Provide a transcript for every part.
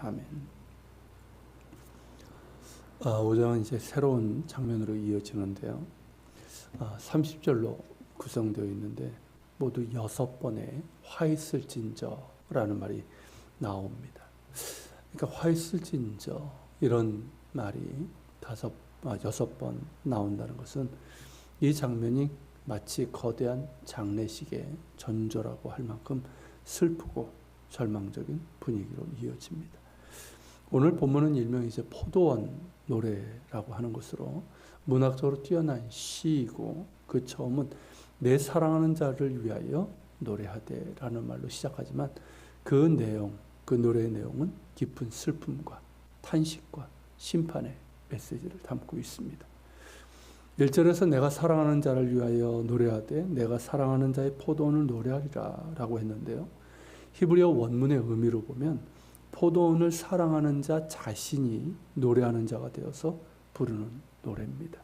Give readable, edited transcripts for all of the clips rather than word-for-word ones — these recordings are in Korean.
아멘. 5장은 이제 새로운 장면으로 이어지는데요. 30절로 구성되어 있는데 모두 6번의 화 있을진저라는 말이 나옵니다. 그러니까 화 있을진저 이런 말이 6번 나온다는 것은 이 장면이 마치 거대한 장례식의 전조라고 할 만큼 슬프고 절망적인 분위기로 이어집니다. 오늘 본문은 일명 이제 포도원 노래라고 하는 것으로 문학적으로 뛰어난 시이고, 그 처음은 내 사랑하는 자를 위하여 노래하되라는 말로 시작하지만 그 노래의 내용은 깊은 슬픔과 탄식과 심판의 메시지를 담고 있습니다. 1절에서 내가 사랑하는 자를 위하여 노래하되 내가 사랑하는 자의 포도원을 노래하리라 라고 했는데요. 히브리어 원문의 의미로 보면 포도원을 사랑하는 자 자신이 노래하는 자가 되어서 부르는 노래입니다.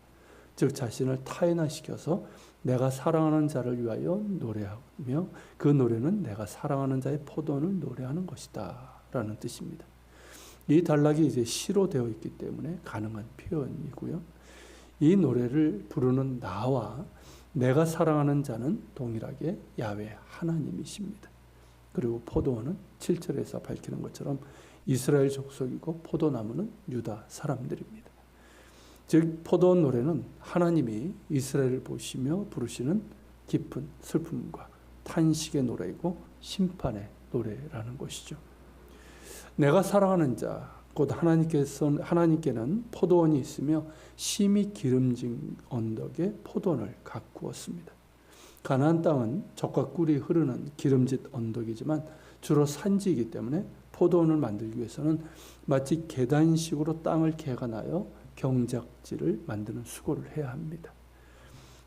즉 자신을 타인화시켜서 내가 사랑하는 자를 위하여 노래하며 그 노래는 내가 사랑하는 자의 포도원을 노래하는 것이다 라는 뜻입니다. 이 단락이 이제 시로 되어 있기 때문에 가능한 표현이고요. 이 노래를 부르는 나와 내가 사랑하는 자는 동일하게 야훼 하나님이십니다. 그리고 포도원은 7절에서 밝히는 것처럼 이스라엘 족속이고 포도나무는 유다 사람들입니다. 즉 포도원 노래는 하나님이 이스라엘을 보시며 부르시는 깊은 슬픔과 탄식의 노래이고 심판의 노래라는 것이죠. 내가 사랑하는 자, 곧 하나님께는 포도원이 있으며 심히 기름진 언덕에 포도원을 가꾸었습니다. 가나안 땅은 젖과 꿀이 흐르는 기름진 언덕이지만 주로 산지이기 때문에 포도원을 만들기 위해서는 마치 계단식으로 땅을 개간하여 경작지를 만드는 수고를 해야 합니다.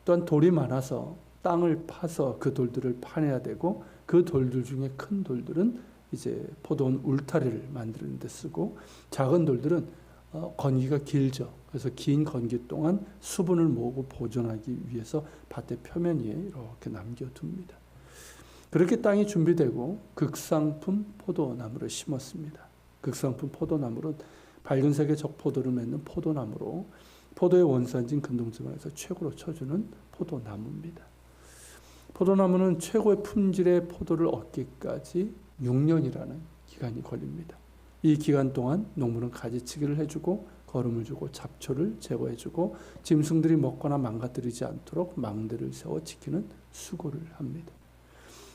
또한 돌이 많아서 땅을 파서 그 돌들을 파내야 되고, 그 돌들 중에 큰 돌들은 이제 포도원 울타리를 만드는 데 쓰고, 작은 돌들은 건기가 길죠. 그래서 긴 건기 동안 수분을 모으고 보존하기 위해서 밭의 표면 위에 이렇게 남겨둡니다. 그렇게 땅이 준비되고 극상품 포도나무를 심었습니다. 극상품 포도나무는 밝은 색의 적포도를 맺는 포도나무로 포도의 원산지인 근동지방에서 최고로 쳐주는 포도나무입니다. 포도나무는 최고의 품질의 포도를 얻기까지 6년이라는 기간이 걸립니다. 이 기간 동안 농부는 가지치기를 해주고 거름을 주고 잡초를 제거해주고 짐승들이 먹거나 망가뜨리지 않도록 망대를 세워 지키는 수고를 합니다.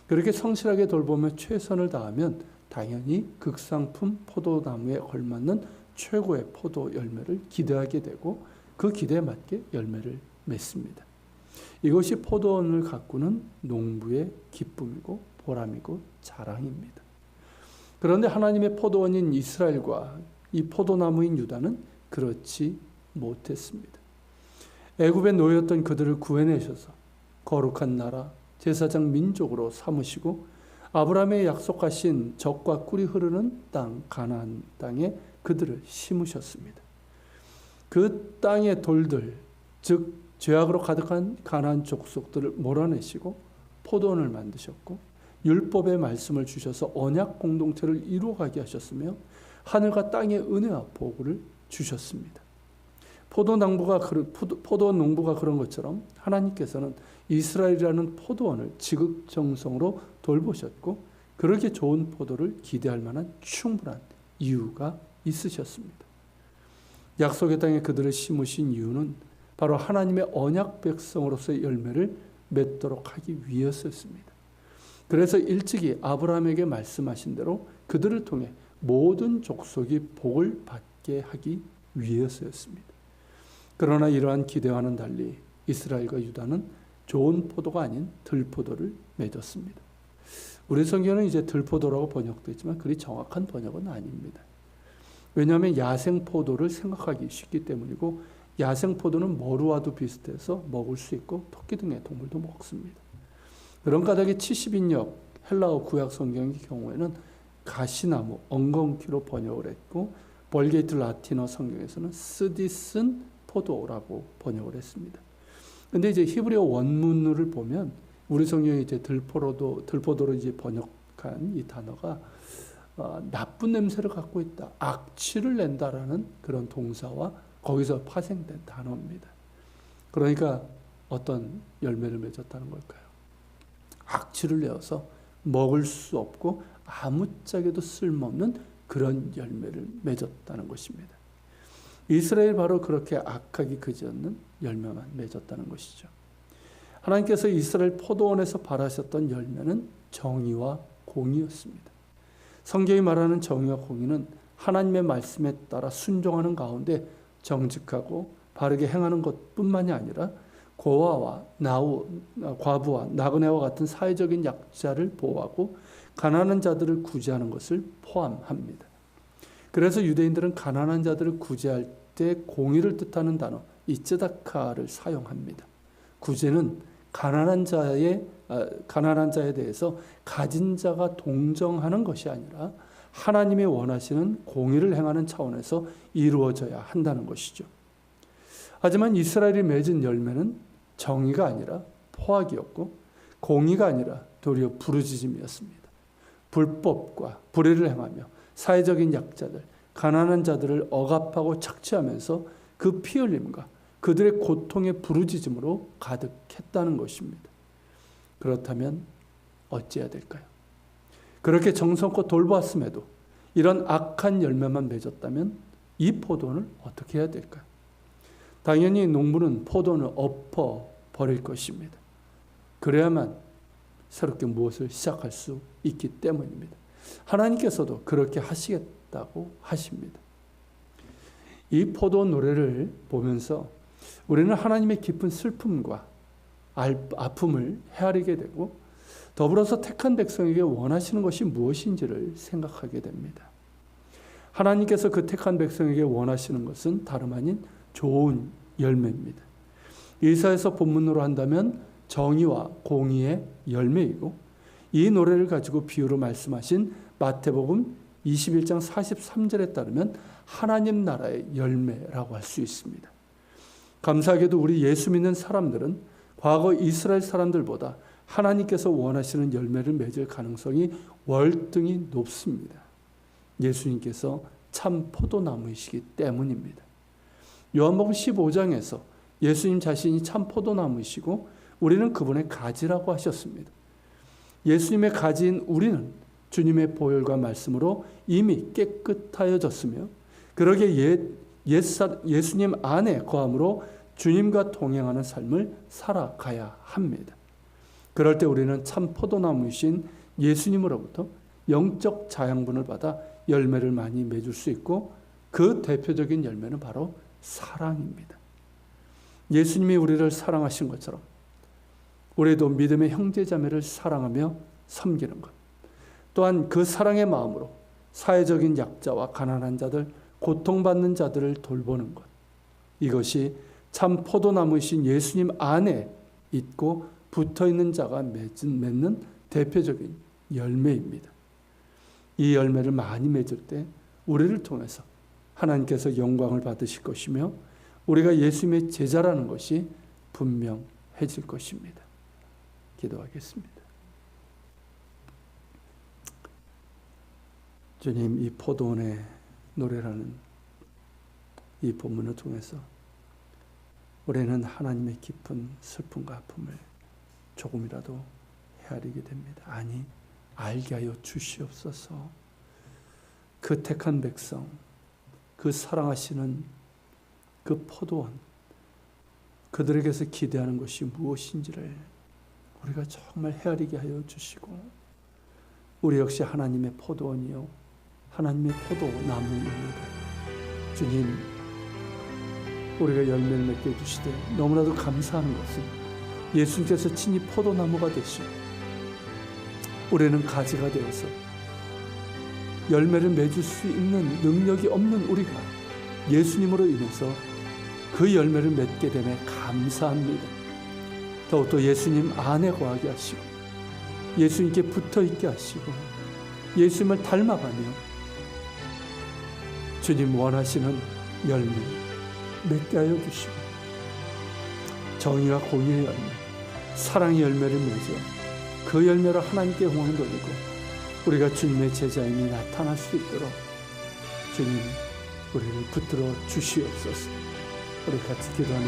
그렇게 성실하게 돌보며 최선을 다하면 당연히 극상품 포도나무에 걸맞는 최고의 포도 열매를 기대하게 되고 그 기대에 맞게 열매를 맺습니다. 이것이 포도원을 가꾸는 농부의 기쁨이고 보람이고 자랑입니다. 그런데 하나님의 포도원인 이스라엘과 이 포도나무인 유다는 그렇지 못했습니다. 애굽에 놓였던 그들을 구해내셔서 거룩한 나라, 제사장 민족으로 삼으시고 아브라함의 약속하신 젖과 꿀이 흐르는 땅, 가나안 땅에 그들을 심으셨습니다. 그 땅의 돌들, 즉 죄악으로 가득한 가나안 족속들을 몰아내시고 포도원을 만드셨고 율법의 말씀을 주셔서 언약 공동체를 이루어가게 하셨으며 하늘과 땅의 은혜와 보고를 주셨습니다. 포도원 농부가 그런 것처럼 하나님께서는 이스라엘이라는 포도원을 지극정성으로 돌보셨고 그렇게 좋은 포도를 기대할 만한 충분한 이유가 있으셨습니다. 약속의 땅에 그들을 심으신 이유는 바로 하나님의 언약 백성으로서의 열매를 맺도록 하기 위해서였습니다. 그래서 일찍이 아브라함에게 말씀하신 대로 그들을 통해 모든 족속이 복을 받게 하기 위해서였습니다. 그러나 이러한 기대와는 달리 이스라엘과 유다는 좋은 포도가 아닌 들포도를 맺었습니다. 우리 성경은 이제 들포도라고 번역되지만 그리 정확한 번역은 아닙니다. 왜냐하면 야생포도를 생각하기 쉽기 때문이고 야생포도는 머루와도 비슷해서 먹을 수 있고 토끼 등의 동물도 먹습니다. 그런 까닭에 70인역 헬라어 구약 성경의 경우에는 가시나무, 엉겅퀴로 번역을 했고 벌게이트 라틴어 성경에서는 스디슨 포도라고 번역을 했습니다. 근데 이제 히브리어 원문을 보면 우리 성경이 이제 들포도로 이제 번역한 이 단어가 나쁜 냄새를 갖고 있다, 악취를 낸다라는 그런 동사와 거기서 파생된 단어입니다. 그러니까 어떤 열매를 맺었다는 걸까요? 악취를 내어서 먹을 수 없고 아무짝에도 쓸모없는 그런 열매를 맺었다는 것입니다. 이스라엘 바로 그렇게 악하기 그지없는 열매만 맺었다는 것이죠. 하나님께서 이스라엘 포도원에서 바라셨던 열매는 정의와 공의였습니다. 성경이 말하는 정의와 공의는 하나님의 말씀에 따라 순종하는 가운데 정직하고 바르게 행하는 것뿐만이 아니라 고아와 과부와 나그네와 같은 사회적인 약자를 보호하고 가난한 자들을 구제하는 것을 포함합니다. 그래서 유대인들은 가난한 자들을 구제할 때 공의를 뜻하는 단어 이츠다카를 사용합니다. 구제는 가난한 자에 대해서 가진 자가 동정하는 것이 아니라 하나님이 원하시는 공의를 행하는 차원에서 이루어져야 한다는 것이죠. 하지만 이스라엘이 맺은 열매는 정의가 아니라 포악이었고 공의가 아니라 도리어 부르짖음이었습니다. 불법과 불의를 행하며 사회적인 약자들, 가난한 자들을 억압하고 착취하면서 그 피 흘림과 그들의 고통의 부르짖음으로 가득했다는 것입니다. 그렇다면 어찌해야 될까요? 그렇게 정성껏 돌보았음에도 이런 악한 열매만 맺었다면 이 포도원을 어떻게 해야 될까요? 당연히 농부는 포도원을 엎어버릴 것입니다. 그래야만 새롭게 무엇을 시작할 수 있기 때문입니다. 하나님께서도 그렇게 하시겠다고 하십니다. 이 포도원 노래를 보면서 우리는 하나님의 깊은 슬픔과 아픔을 헤아리게 되고 더불어서 택한 백성에게 원하시는 것이 무엇인지를 생각하게 됩니다. 하나님께서 그 택한 백성에게 원하시는 것은 다름 아닌 좋은 열매입니다. 이사야서 본문으로 한다면 정의와 공의의 열매이고 이 노래를 가지고 비유로 말씀하신 마태복음 21장 43절에 따르면 하나님 나라의 열매라고 할 수 있습니다. 감사하게도 우리 예수 믿는 사람들은 과거 이스라엘 사람들보다 하나님께서 원하시는 열매를 맺을 가능성이 월등히 높습니다. 예수님께서 참 포도나무이시기 때문입니다. 요한복음 15장에서 예수님 자신이 참 포도나무이시고 우리는 그분의 가지라고 하셨습니다. 예수님의 가지인 우리는 주님의 보혈과 말씀으로 이미 깨끗하여졌으며 그러게 예수님 안에 거함으로 주님과 동행하는 삶을 살아가야 합니다. 그럴 때 우리는 참 포도나무이신 예수님으로부터 영적 자양분을 받아 열매를 많이 맺을 수 있고 그 대표적인 열매는 바로 사랑입니다. 예수님이 우리를 사랑하신 것처럼 우리도 믿음의 형제자매를 사랑하며 섬기는 것, 또한 그 사랑의 마음으로 사회적인 약자와 가난한 자들, 고통받는 자들을 돌보는 것, 이것이 참 포도나무이신 예수님 안에 있고 붙어있는 자가 맺는 대표적인 열매입니다. 이 열매를 많이 맺을 때 우리를 통해서 하나님께서 영광을 받으실 것이며 우리가 예수님의 제자라는 것이 분명해질 것입니다. 기도하겠습니다. 주님, 이 포도원의 노래라는 이 본문을 통해서 우리는 하나님의 깊은 슬픔과 아픔을 조금이라도 헤아리게 됩니다. 아니, 알게 하여 주시옵소서. 그 택한 백성, 그 사랑하시는 그 포도원, 그들에게서 기대하는 것이 무엇인지를 우리가 정말 헤아리게 하여 주시고 우리 역시 하나님의 포도원이요 하나님의 포도나무입니다. 주님, 우리가 열매를 맺게 해주시되 너무나도 감사하는 것은 예수님께서 친히 포도나무가 되시고 우리는 가지가 되어서 열매를 맺을 수 있는 능력이 없는 우리가 예수님으로 인해서 그 열매를 맺게 됨에 감사합니다. 더욱더 예수님 안에 거하게 하시고 예수님께 붙어있게 하시고 예수님을 닮아가며 주님 원하시는 열매 맺게 하여 주시고 정의와 공의의 열매, 사랑의 열매를 맺어 그 열매로 하나님께 영광을 돌리고 우리가 주님의 제자임이 나타날 수 있도록 주님 우리를 붙들어 주시옵소서. 우리 같이 기도하는